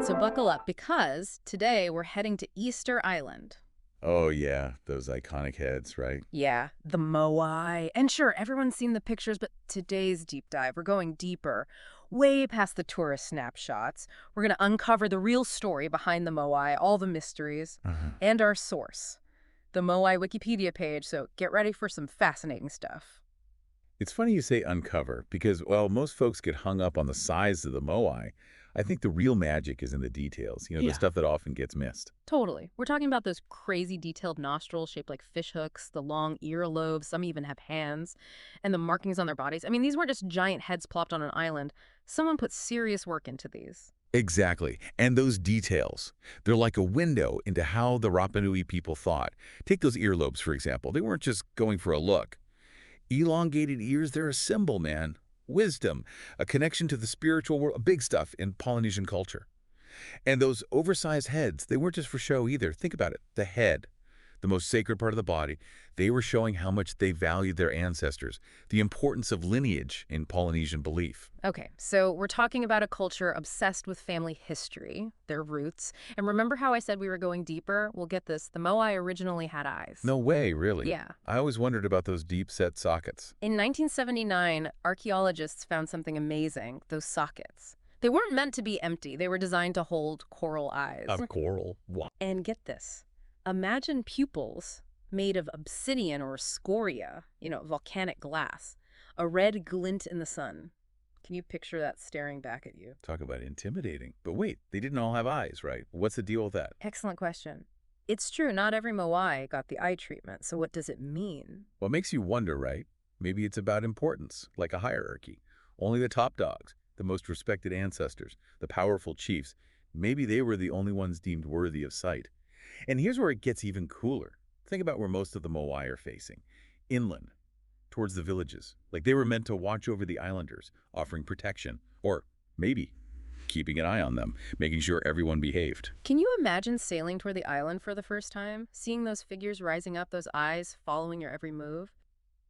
So buckle up because today we're heading to Easter Island. Oh, yeah, those iconic heads, right? Yeah, the Moai. And sure, everyone's seen the pictures, but today's deep dive, we're going deeper, way past the tourist snapshots. We're going to uncover the real story behind the Moai, all the mysteries, Uh-huh. and our source, the Moai Wikipedia page. So get ready for some fascinating stuff. It's funny you say uncover because, well, most folks get hung up on the size of the moai. I think the real magic is in the details, the Yeah. stuff that often gets missed. Totally. We're talking about those crazy detailed nostrils shaped like fish hooks, the long earlobes, some even have hands, and the markings on their bodies. I mean, these weren't just giant heads plopped on an island. Someone put serious work into these. Exactly. And those details, they're like a window into how the Rapa Nui people thought. Take those earlobes, for example. They weren't just going for a look. Elongated ears, they're a symbol, man. Wisdom, a connection to the spiritual world, big stuff in Polynesian culture. And those oversized heads, they weren't just for show either. Think about it. The head, the most sacred part of the body, they were showing how much they valued their ancestors, the importance of lineage in Polynesian belief. Okay, so we're talking about a culture obsessed with family history, their roots. And remember how I said we were going deeper? Well, get this, the Moai originally had eyes. No way, really. Yeah. I always wondered about those deep-set sockets. In 1979, archaeologists found something amazing, those sockets. They weren't meant to be empty. They were designed to hold coral eyes. Of coral. Wow. And get this. Imagine pupils made of obsidian or scoria, volcanic glass, a red glint in the sun. Can you picture that staring back at you? Talk about intimidating. But wait, they didn't all have eyes, right? What's the deal with that? Excellent question. It's true, not every Moai got the eye treatment, so what does it mean? What makes you wonder, right? Maybe it's about importance, like a hierarchy. Only the top dogs, the most respected ancestors, the powerful chiefs, maybe they were the only ones deemed worthy of sight. And here's where it gets even cooler. Think about where most of the Moai are facing. Inland, towards the villages. Like they were meant to watch over the islanders, offering protection. Or maybe keeping an eye on them, making sure everyone behaved. Can you imagine sailing toward the island for the first time? Seeing those figures rising up, those eyes following your every move?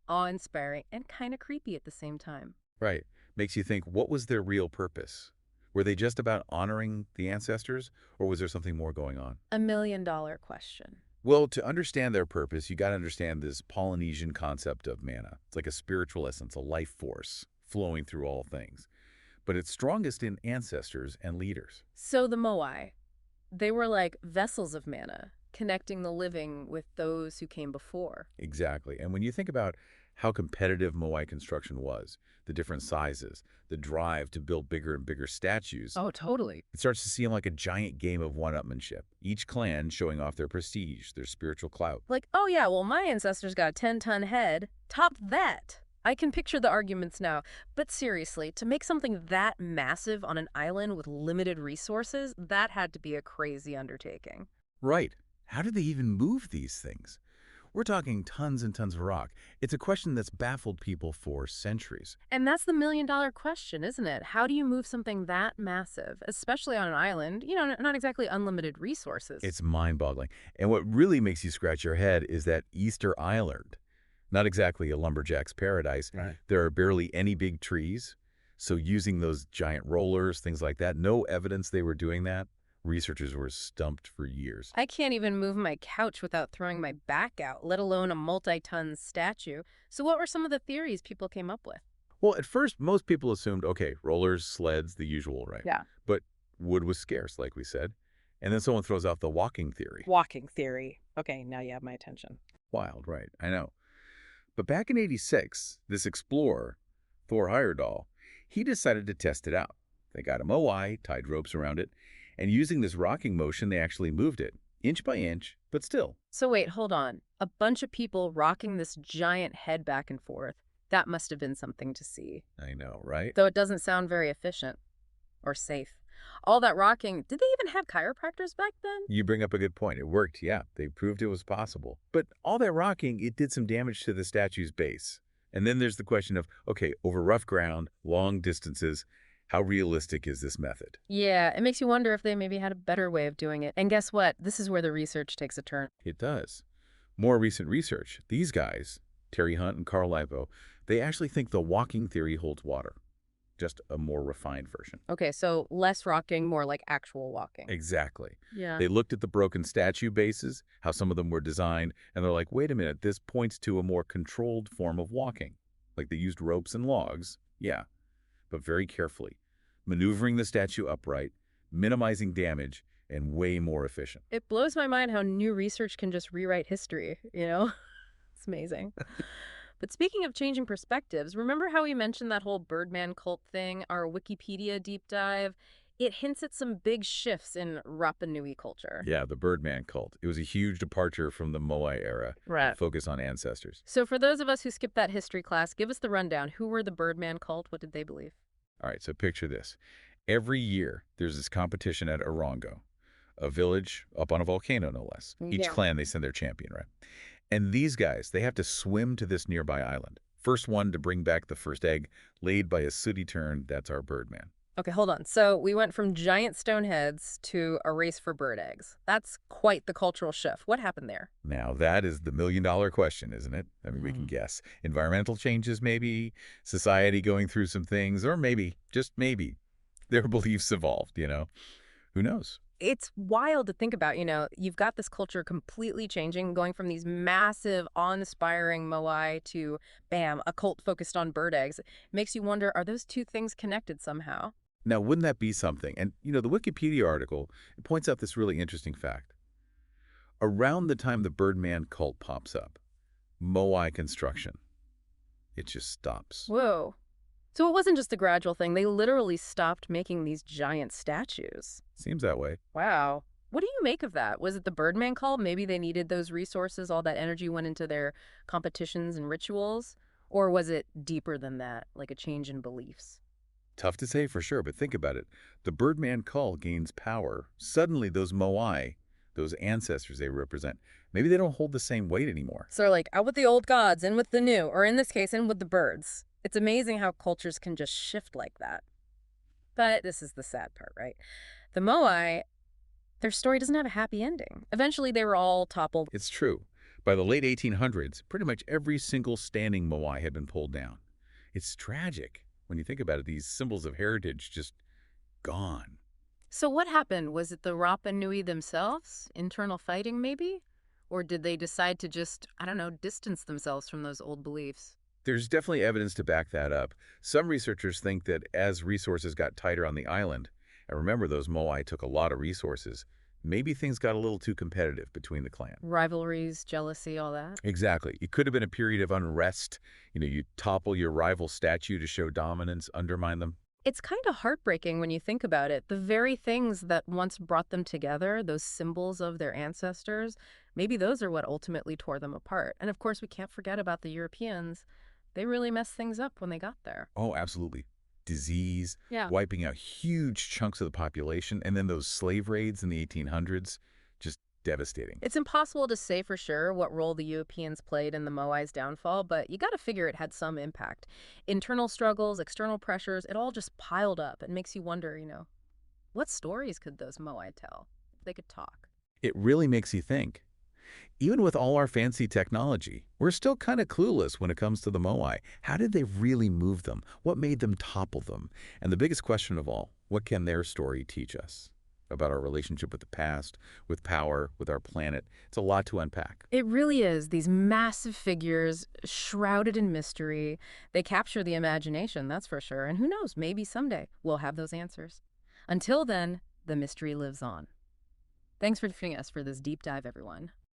Awe-inspiring and kind of creepy at the same time. Right. Makes you think, what was their real purpose? Were they just about honoring the ancestors, or was there something more going on? $1 million question. Well, to understand their purpose, you got to understand this Polynesian concept of mana. It's like a spiritual essence, a life force flowing through all things. But it's strongest in ancestors and leaders. So the Moai, they were like vessels of mana, connecting the living with those who came before. Exactly. And when you think about how competitive Moai construction was, the different sizes, the drive to build bigger and bigger statues, Oh, totally. it starts to seem like a giant game of one-upmanship, each clan showing off their prestige, their spiritual clout. Like, oh yeah, well, my ancestors got a 10-ton head. Top that. I can picture the arguments now. But seriously, to make something that massive on an island with limited resources, that had to be a crazy undertaking. Right. How did they even move these things? We're talking tons and tons of rock. It's a question that's baffled people for centuries. And that's the $1 million question, isn't it? How do you move something that massive, especially on an island? Not exactly unlimited resources. It's mind-boggling. And what really makes you scratch your head is that Easter Island, not exactly a lumberjack's paradise. Right. There are barely any big trees. So using those giant rollers, things like that, no evidence they were doing that. Researchers were stumped for years. I can't even move my couch without throwing my back out, let alone a multi-ton statue. So what were some of the theories people came up with? Well, at first, most people assumed, okay, rollers, sleds, the usual, right? Yeah. But wood was scarce, like we said. And then someone throws out the walking theory. Walking theory. Okay, now you have my attention. Wild, right? I know. But back in '86, this explorer, Thor Heyerdahl, he decided to test it out. They got a moai, tied ropes around it, and using this rocking motion, they actually moved it, inch by inch, but still. So wait, hold on. A bunch of people rocking this giant head back and forth. That must have been something to see. I know, right? Though it doesn't sound very efficient or safe. All that rocking, did they even have chiropractors back then? You bring up a good point. It worked, yeah. They proved it was possible. But all that rocking, it did some damage to the statue's base. And then there's the question of, okay, over rough ground, long distances, how realistic is this method? Yeah, it makes you wonder if they maybe had a better way of doing it. And guess what? This is where the research takes a turn. It does. More recent research, these guys, Terry Hunt and Carl Livo, they actually think the walking theory holds water. just a more refined version. Okay, so less rocking, more like actual walking. Exactly. Yeah. They looked at the broken statue bases, how some of them were designed, and they're like, wait a minute, this points to a more controlled form of walking. Like they used ropes and logs, yeah, but very carefully, maneuvering the statue upright, minimizing damage, and way more efficient. It blows my mind how new research can just rewrite history, you know? It's amazing. But speaking of changing perspectives, remember how we mentioned that whole Birdman cult thing, our Wikipedia deep dive? It hints at some big shifts in Rapa Nui culture. Yeah, the Birdman cult. It was a huge departure from the Moai era, Right. focus on ancestors. So for those of us who skipped that history class, give us the rundown. Who were the Birdman cult? What did they believe? All right, so picture this. Every year, there's this competition at Orongo, a village up on a volcano, no less. Each Yeah. clan, they send their champion, right? And these guys, they have to swim to this nearby island. First one to bring back the first egg laid by a sooty tern, that's our Birdman. Okay, hold on. So we went from giant stone heads to a race for bird eggs. That's quite the cultural shift. What happened there? Now, that is the million-dollar question, isn't it? I mean, we can Mhm. guess. Environmental changes, maybe, society going through some things, or maybe, just maybe, their beliefs evolved. Who knows? It's wild to think about, you've got this culture completely changing, going from these massive, awe-inspiring moai to, bam, a cult focused on bird eggs. It makes you wonder, are those two things connected somehow? Now, wouldn't that be something? And, the Wikipedia article, it points out this really interesting fact. Around the time the Birdman cult pops up, Moai construction, it just stops. Whoa. So it wasn't just a gradual thing. They literally stopped making these giant statues. Seems that way. Wow. What do you make of that? Was it the Birdman call? Maybe they needed those resources, all that energy went into their competitions and rituals? Or was it deeper than that, like a change in beliefs? Tough to say for sure, but think about it. The Birdman cult gains power. Suddenly, those Moai, those ancestors they represent, maybe they don't hold the same weight anymore. So they're like, out with the old gods, in with the new, or in this case, in with the birds. It's amazing how cultures can just shift like that. But this is the sad part, right? The Moai, their story doesn't have a happy ending. Eventually, they were all toppled. It's true. By the late 1800s, pretty much every single standing Moai had been pulled down. It's tragic when you think about it. These symbols of heritage just gone. So what happened? Was it the Rapa Nui themselves? Internal fighting, maybe? Or did they decide to just, I don't know, distance themselves from those old beliefs? There's definitely evidence to back that up. Some researchers think that as resources got tighter on the island, and remember those Moai took a lot of resources, maybe things got a little too competitive between the clan. Rivalries, jealousy, all that? Exactly. It could have been a period of unrest. You topple your rival statue to show dominance, undermine them. It's kind of heartbreaking when you think about it. The very things that once brought them together, those symbols of their ancestors, maybe those are what ultimately tore them apart. And of course, we can't forget about the Europeans. They really messed things up when they got there. Oh, absolutely. Disease, Yeah. wiping out huge chunks of the population, and then those slave raids in the 1800s, just devastating. It's impossible to say for sure what role the Europeans played in the Moai's downfall, but you got to figure it had some impact. Internal struggles, external pressures, it all just piled up. It makes you wonder, what stories could those Moai tell if they could talk? It really makes you think. Even with all our fancy technology, we're still kind of clueless when it comes to the Moai. How did they really move them? What made them topple them? And the biggest question of all, what can their story teach us about our relationship with the past, with power, with our planet? It's a lot to unpack. It really is. These massive figures, shrouded in mystery. They capture the imagination, that's for sure. And who knows, maybe someday we'll have those answers. Until then, the mystery lives on. Thanks for joining us for this deep dive, everyone.